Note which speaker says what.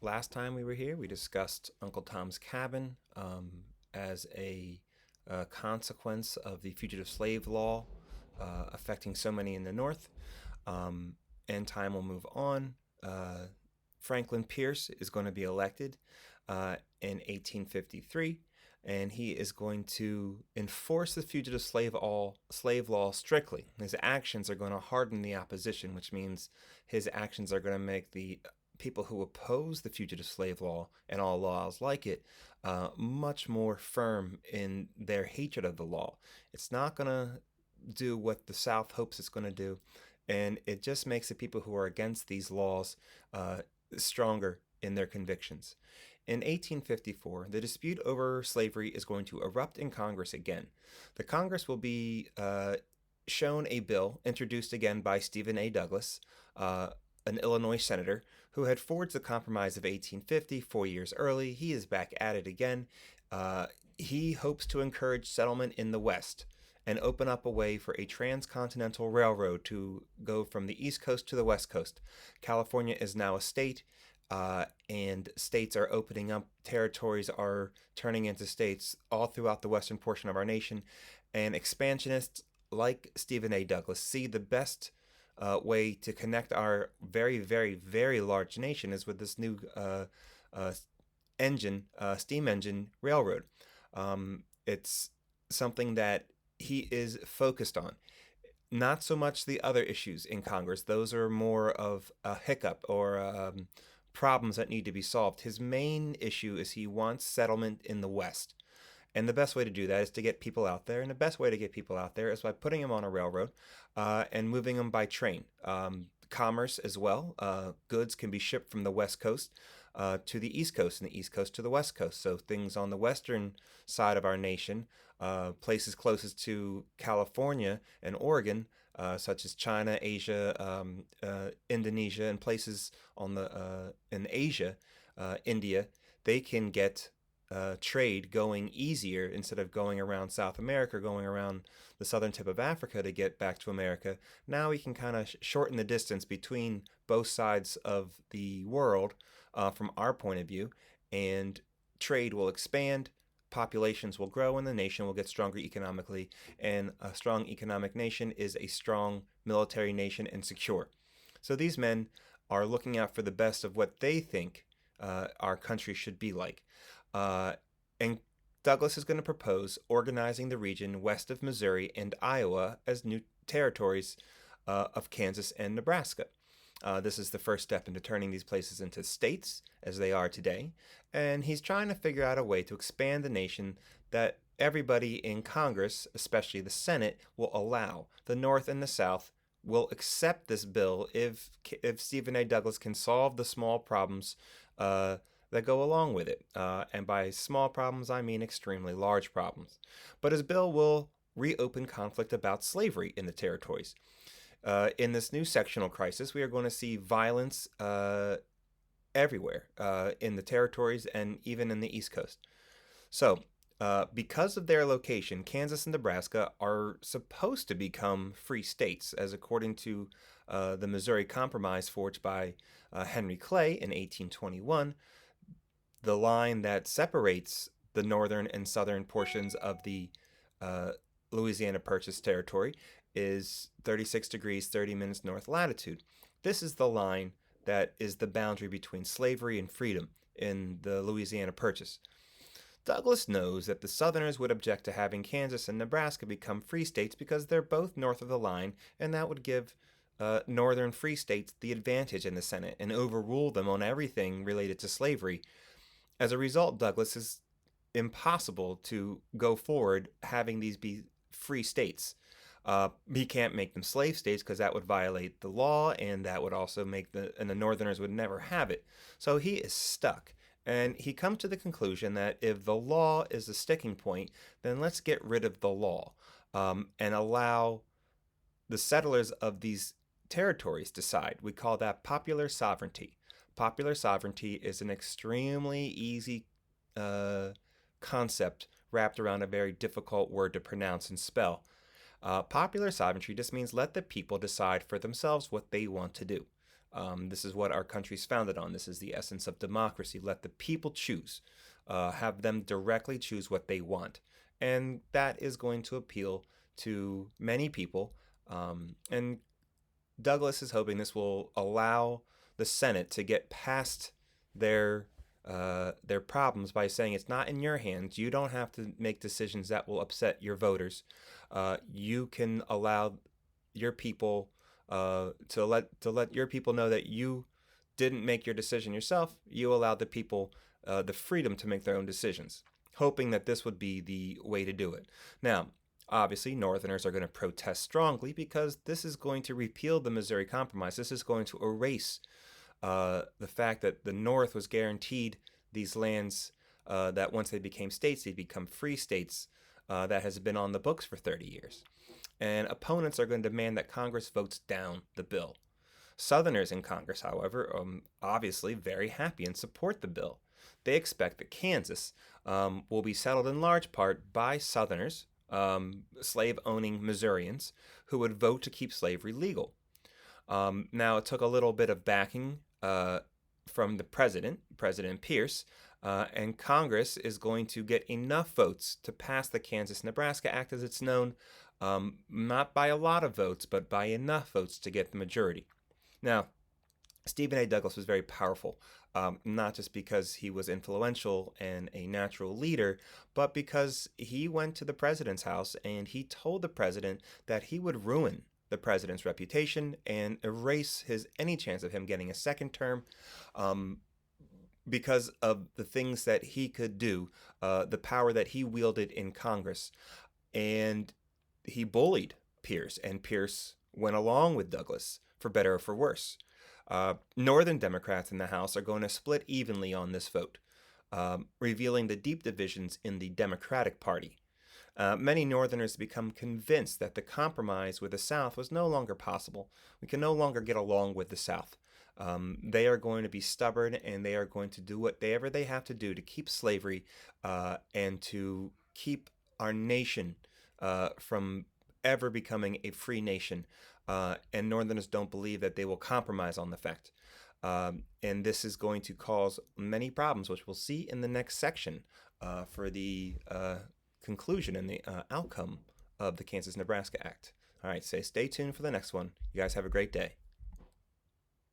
Speaker 1: Last time we were here, we discussed Uncle Tom's Cabin as a consequence of the fugitive slave law affecting so many in the North. Um, and time will move on. Uh, Franklin Pierce is going to be elected in 1853, and he is going to enforce the fugitive slave law strictly. His actions are going to harden the opposition, which means his actions are going to make the people who oppose the fugitive slave law and all laws like it much more firm in their hatred of the law. It's not going to do what the South hopes it's going to do, and it just makes the people who are against these laws uh, stronger in their convictions. In 1854, the dispute over slavery is going to erupt in Congress again. The Congress will be shown a bill introduced again by Stephen A. Douglas, an Illinois senator who had forged the Compromise of 1850 4 years early. He is back at it again. He hopes to encourage settlement in the West and open up a way for a transcontinental railroad to go from the East Coast to the West Coast. California is now a state, and states are opening up, territories are turning into states all throughout the western portion of our nation, and expansionists like Stephen A. Douglas see the best way to connect our very, very, very large nation is with this new uh, steam engine railroad. It's something that he is focused on. Not so much the other issues in Congress; those are more of a hiccup or problems that need to be solved. His main issue is he wants settlement in the West. And the best way to do that is to get people out there. And the best way to get people out there is by putting them on a railroad and moving them by train. Commerce as well. Goods can be shipped from the West Coast to the East Coast and the East Coast to the West Coast. So things on the western side of our nation, places closest to California and Oregon, such as China, Asia, Indonesia, and places on the in Asia, India, they can get trade going easier instead of going around South America, going around the southern tip of Africa to get back to America. Now we can kind of shorten the distance between both sides of the world from our point of view, and trade will expand, populations will grow, and the nation will get stronger economically. And a strong economic nation is a strong military nation and secure. So these men are looking out for the best of what they think our country should be like. Uh, and Douglas is going to propose organizing the region west of Missouri and Iowa as new territories of Kansas and Nebraska. This is the first step into turning these places into states as they are today. And he's trying to figure out a way to expand the nation that everybody in Congress, especially the Senate, will allow. The North and the South will accept this bill if Stephen A. Douglas can solve the small problems that go along with it. And by small problems, I mean extremely large problems. But his bill will reopen conflict about slavery in the territories. In this new sectional crisis, we are going to see violence everywhere in the territories and even in the East Coast. So, because of their location, Kansas and Nebraska are supposed to become free states, as according to the Missouri Compromise forged by Henry Clay in 1821. The line that separates the northern and southern portions of the uh, Louisiana Purchase territory is 36 degrees 30 minutes north latitude. This is the line that is the boundary between slavery and freedom in the Louisiana Purchase. Douglas knows that the Southerners would object to having Kansas and Nebraska become free states because they're both north of the line, and that would give northern free states the advantage in the Senate and overrule them on everything related to slavery. As a result, Douglas is impossible to go forward having these be free states. He can't make them slave states because that would violate the law, and that would also make the Northerners would never have it. So he is stuck. And he comes to the conclusion that if the law is the sticking point, then let's get rid of the law and allow the settlers of these territories decide. We call that popular sovereignty. Popular sovereignty is an extremely easy concept wrapped around a very difficult word to pronounce and spell. Popular sovereignty just means let the people decide for themselves what they want to do. This is what our country's founded on. This is the essence of democracy. Let the people choose. Have them directly choose what they want. And that is going to appeal to many people. And Douglas is hoping this will allow the Senate to get past their problems by saying it's not in your hands. You don't have to make decisions that will upset your voters. You can allow your people to let your people know that you didn't make your decision yourself. You allowed the people the freedom to make their own decisions, hoping that this would be the way to do it. Now, obviously, Northerners are going to protest strongly because this is going to repeal the Missouri Compromise. This is going to erase the fact that the North was guaranteed these lands that once they became states, they'd become free states that has been on the books for 30 years. And opponents are going to demand that Congress votes down the bill. Southerners in Congress, however, obviously very happy and support the bill. They expect that Kansas will be settled in large part by Southerners, slave-owning Missourians, who would vote to keep slavery legal. Now, it took a little bit of backing from the President Pierce, and Congress is going to get enough votes to pass the Kansas-Nebraska Act, as it's known, not by a lot of votes, but by enough votes to get the majority. Now, Stephen A. Douglas was very powerful, not just because he was influential and a natural leader, but because he went to the president's house and he told the president that he would ruin the president's reputation and erase any chance of him getting a second term because of the things that he could do, the power that he wielded in Congress. And he bullied Pierce, and Pierce went along with Douglas, for better or for worse. Northern Democrats in the House are going to split evenly on this vote, revealing the deep divisions in the Democratic Party. Many Northerners become convinced that the compromise with the South was no longer possible. We can no longer get along with the South. They are going to be stubborn, and they are going to do whatever they have to do to keep slavery and to keep our nation from ever becoming a free nation. And Northerners don't believe that they will compromise on the fact. And this is going to cause many problems, which we'll see in the next section for the conclusion and the outcome of the Kansas-Nebraska Act. All right, stay tuned for the next one. You guys have a great day.